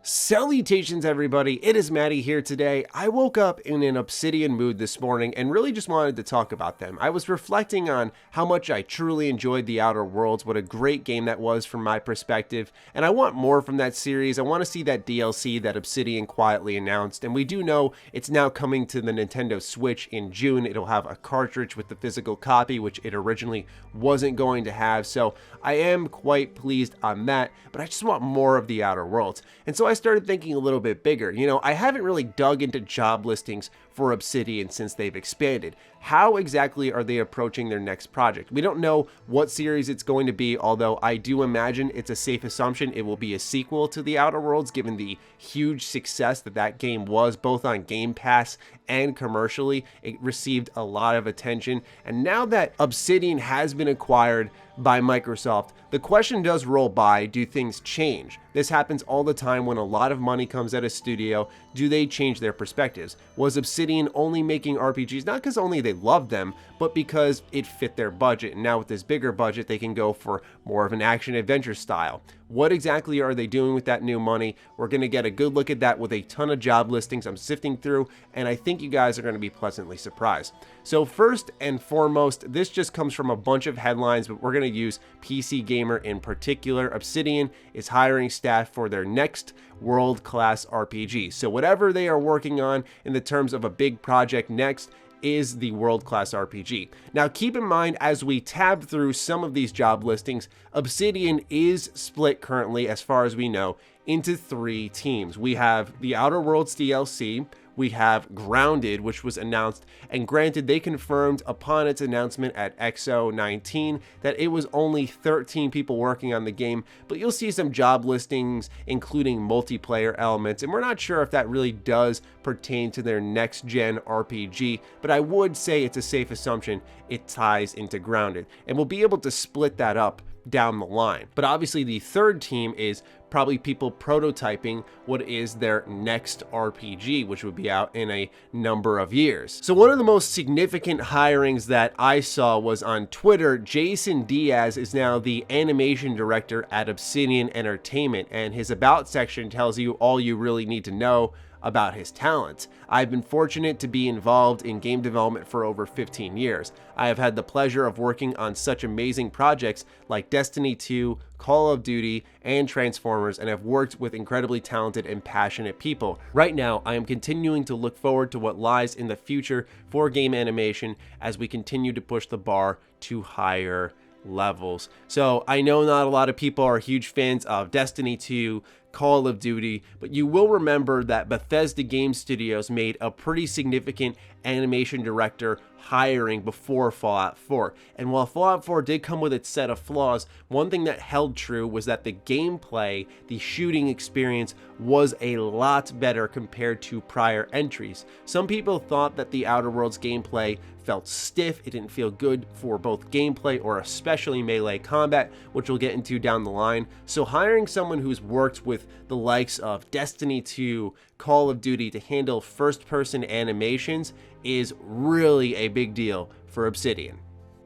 Salutations everybody, it is Matty here today. I woke up in an Obsidian mood this morning and really just wanted to talk about them. I was reflecting on how much I truly enjoyed The Outer Worlds, what a great game that was from my perspective, and I want more from that series. I want to see that DLC that Obsidian quietly announced, and we do know it's now coming to the Nintendo Switch in June. It'll have a cartridge with the physical copy, which it originally wasn't going to have, so I am quite pleased on that, but I just want more of The Outer Worlds. And so I started thinking a little bit bigger. You know, I haven't really dug into job listings for Obsidian since they've expanded. How exactly are they approaching their next project? We don't know what series it's going to be, although I do imagine it's a safe assumption it will be a sequel to The Outer Worlds, given the huge success that game was, both on Game Pass and commercially. It received a lot of attention, and now that Obsidian has been acquired by Microsoft, the question does roll by, do things change? This happens all the time when a lot of money comes at a studio. Do they change their perspectives? Was Obsidian only making RPGs, not because only they loved them, but because it fit their budget, and now with this bigger budget they can go for more of an action-adventure style? What exactly are they doing with that new money? We're going to get a good look at that with a ton of job listings I'm sifting through, and I think you guys are going to be pleasantly surprised. So first and foremost, this just comes from a bunch of headlines, but we're going to use PC Gamer in particular. Obsidian is hiring staff for their next world-class RPG. So whatever they are working on in the terms of a big project next is the world-class RPG. Now keep in mind, as we tab through some of these job listings, Obsidian is split currently, as far as we know, into 3 teams. We have the Outer Worlds DLC, we have Grounded, which was announced, and granted, they confirmed upon its announcement at XO19 that it was only 13 people working on the game, but you'll see some job listings including multiplayer elements, and we're not sure if that really does pertain to their next-gen RPG, but I would say it's a safe assumption it ties into Grounded, and we'll be able to split that up down the line. But obviously the third team is probably people prototyping what is their next RPG, which would be out in a number of years. So one of the most significant hirings that I saw was on Twitter. Jason Diaz is now the animation director at Obsidian Entertainment, and his about section tells you all you really need to know about his talent. I've been fortunate to be involved in game development for over 15 years. I have had the pleasure of working on such amazing projects like Destiny 2, Call of Duty, and Transformers, and have worked with incredibly talented and passionate people. Right now, I am continuing to look forward to what lies in the future for game animation as we continue to push the bar to higher levels. So I know not a lot of people are huge fans of Destiny 2, Call of Duty, but you will remember that Bethesda Game Studios made a pretty significant animation director hiring before Fallout 4. And while Fallout 4 did come with its set of flaws, one thing that held true was that the gameplay, the shooting experience, was a lot better compared to prior entries. Some people thought that the Outer Worlds gameplay felt stiff. It didn't feel good for both gameplay or especially melee combat, which we'll get into down the line. So hiring someone who's worked with the likes of Destiny 2, Call of Duty to handle first-person animations is really a big deal for Obsidian.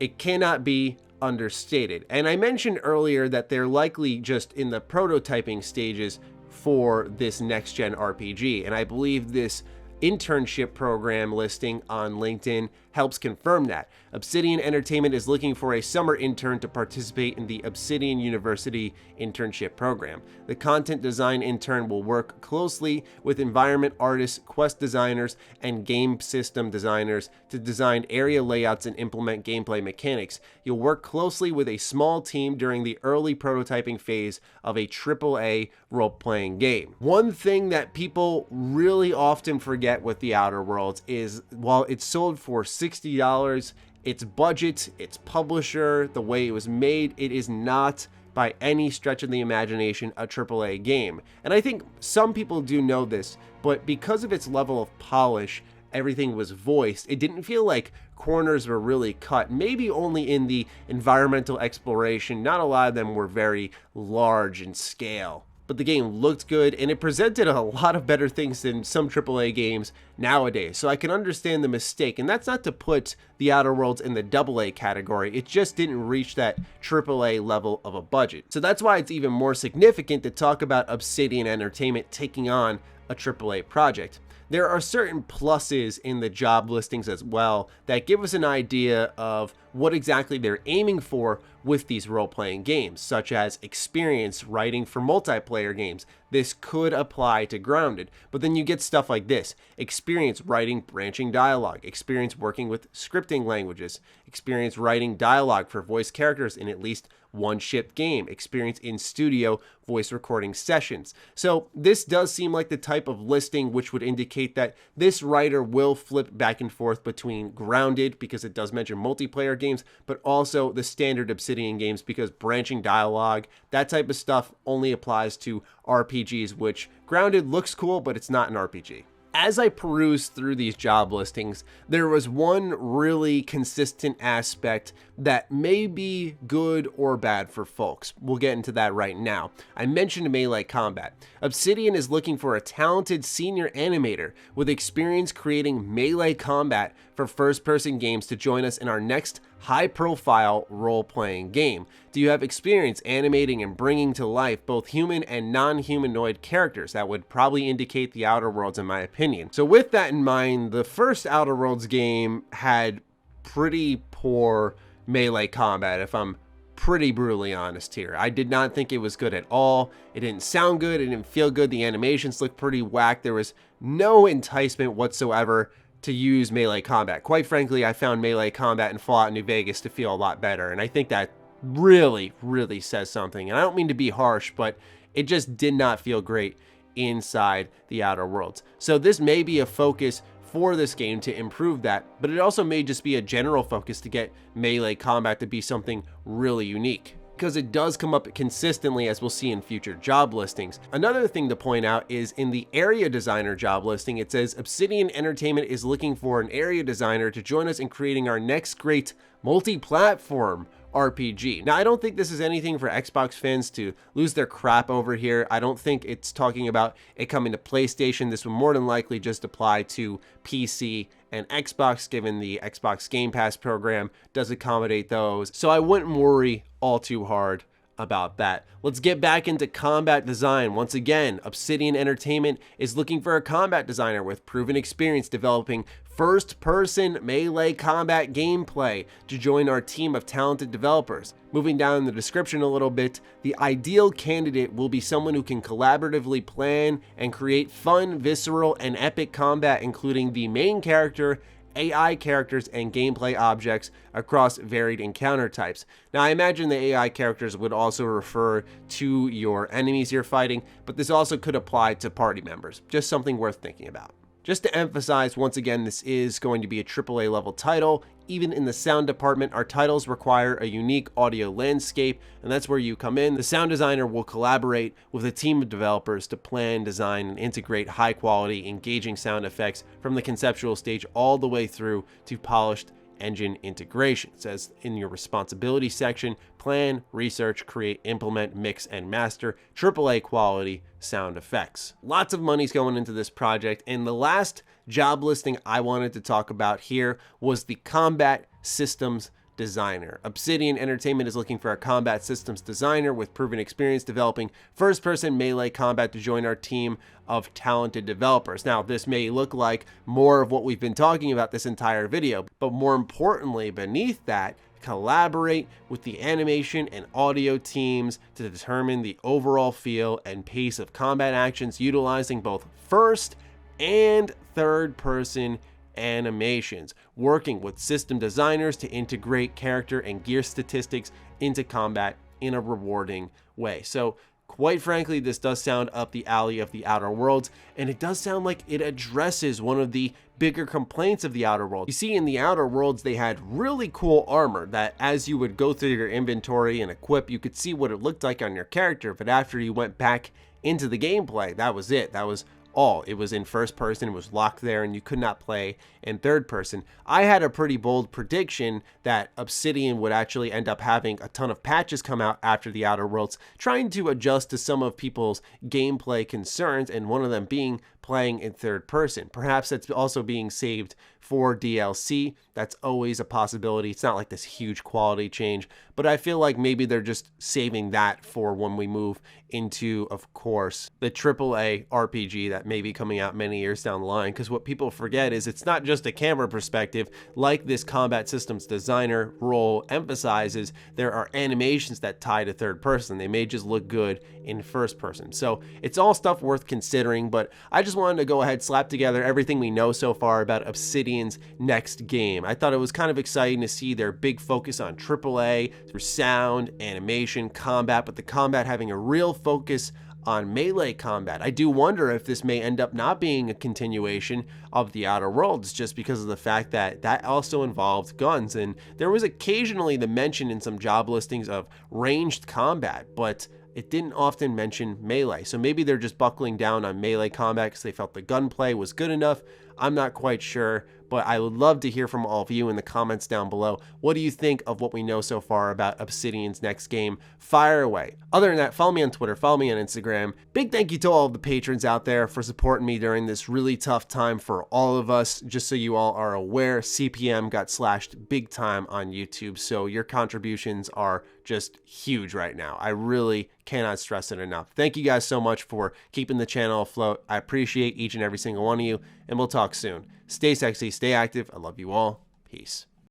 It cannot be understated. And I mentioned earlier that they're likely just in the prototyping stages for this next-gen RPG, and I believe this internship program listing on LinkedIn helps confirm that. Obsidian Entertainment is looking for a summer intern to participate in the Obsidian University internship program. The content design intern will work closely with environment artists, quest designers, and game system designers to design area layouts and implement gameplay mechanics. You'll work closely with a small team during the early prototyping phase of a AAA role-playing game. One thing that people really often forget with The Outer Worlds is, while it's sold for $60, its budget, its publisher, the way it was made, it is not by any stretch of the imagination a AAA game. And I think some people do know this, but because of its level of polish, everything was voiced, it didn't feel like corners were really cut. Maybe only in the environmental exploration. Not a lot of them were very large in scale. but the game looked good and it presented a lot of better things than some AAA games nowadays. So I can understand the mistake, and that's not to put the Outer Worlds in the AA category. It just didn't reach that AAA level of a budget. So that's why it's even more significant to talk about Obsidian Entertainment taking on a AAA project. There are certain pluses in the job listings as well that give us an idea of what exactly they're aiming for with these role-playing games, such as experience writing for multiplayer games. This could apply to Grounded, but then you get stuff like this: experience writing branching dialogue, experience working with scripting languages, experience writing dialogue for voice characters in at least one shipped game, experience in studio voice recording sessions. So this does seem like the type of listing which would indicate that this writer will flip back and forth between Grounded, because it does mention multiplayer games, but also the standard Obsidian games, because branching dialogue, that type of stuff only applies to RPGs, which Grounded looks cool, but it's not an RPG. As I perused through these job listings, there was one really consistent aspect that may be good or bad for folks. We'll get into that right now. I mentioned melee combat. Obsidian is looking for a talented senior animator with experience creating melee combat for first-person games to join us in our next high-profile role-playing game. Do you have experience animating and bringing to life both human and non-humanoid characters? That would probably indicate the Outer Worlds, in my opinion. So with that in mind, the first Outer Worlds game had pretty poor melee combat, if I'm pretty brutally honest here. I did not think it was good at all. It didn't sound good. It didn't feel good. The animations looked pretty whack. There was no enticement whatsoever to use melee combat. Quite frankly, I found melee combat in Fallout New Vegas to feel a lot better, and I think that really says something. And I don't mean to be harsh, but it just did not feel great inside the Outer Worlds. So this may be a focus for this game to improve that, but it also may just be a general focus to get melee combat to be something really unique, because it does come up consistently, as we'll see in future job listings. Another thing to point out is in the area designer job listing, it says Obsidian Entertainment is looking for an area designer to join us in creating our next great multi-platform RPG. Now, I don't think this is anything for Xbox fans to lose their crap over here. I don't think it's talking about it coming to PlayStation. This would more than likely just apply to PC and Xbox, given the Xbox Game Pass program does accommodate those. So I wouldn't worry all too hard about that. Let's get back into combat design. Once again, Obsidian Entertainment is looking for a combat designer with proven experience developing first-person melee combat gameplay to join our team of talented developers. Moving down in the description a little bit, the ideal candidate will be someone who can collaboratively plan and create fun, visceral, and epic combat, including the main character, AI characters, and gameplay objects across varied encounter types. Now, I imagine the AI characters would also refer to your enemies you're fighting, but this also could apply to party members. Just something worth thinking about. Just to emphasize, once again, this is going to be a AAA level title. Even in the sound department, our titles require a unique audio landscape, and that's where you come in. The sound designer will collaborate with a team of developers to plan, design, and integrate high-quality, engaging sound effects from the conceptual stage all the way through to polished engine integration. It says in your responsibility section, plan, research, create, implement, mix, and master AAA quality sound effects. Lots of money's going into this project, and the last job listing I wanted to talk about here was the combat systems designer. Obsidian Entertainment is looking for a combat systems designer with proven experience developing first-person melee combat to join our team of talented developers. Now, this may look like more of what we've been talking about this entire video, but more importantly, beneath that, collaborate with the animation and audio teams to determine the overall feel and pace of combat actions utilizing both first and third-person animations, working with system designers to integrate character and gear statistics into combat in a rewarding way. So quite frankly, this does sound up the alley of the Outer Worlds, and it does sound like it addresses one of the bigger complaints of the Outer Worlds. You see, in the Outer Worlds, they had really cool armor that as you would go through your inventory and equip, you could see what it looked like on your character, but after you went back into the gameplay, that was it. That was all. It was in first person, it was locked there, and you could not play in third person. I had a pretty bold prediction that Obsidian would actually end up having a ton of patches come out after the Outer Worlds, trying to adjust to some of people's gameplay concerns, and one of them being playing in third person. Perhaps that's also being saved for DLC. That's always a possibility. It's not like this huge quality change, but I feel like maybe they're just saving that for when we move into, of course, the AAA RPG that may be coming out many years down the line. Because what people forget is it's not just a camera perspective. Like this combat systems designer role emphasizes, there are animations that tie to third person. They may just look good in first person. So it's all stuff worth considering, but I just wanted to go ahead, slap together everything we know so far about Obsidian's next game. I thought it was kind of exciting to see their big focus on AAA through sound, animation, combat, but the combat having a real focus on melee combat. I do wonder if this may end up not being a continuation of the Outer Worlds, just because of the fact that that also involved guns, and there was occasionally the mention in some job listings of ranged combat, but it didn't often mention melee. So maybe they're just buckling down on melee combat because they felt the gunplay was good enough. I'm not quite sure, but I would love to hear from all of you in the comments down below. What do you think of what we know so far about Obsidian's next game? Fire away. Other than that, follow me on Twitter, follow me on Instagram. Big thank you to all of the patrons out there for supporting me during this really tough time for all of us. Just so you all are aware, CPM got slashed big time on YouTube, so your contributions are just huge right now. I really cannot stress it enough. Thank you guys so much for keeping the channel afloat. I appreciate each and every single one of you, and we'll talk soon. Stay sexy, stay active. I love you all. Peace.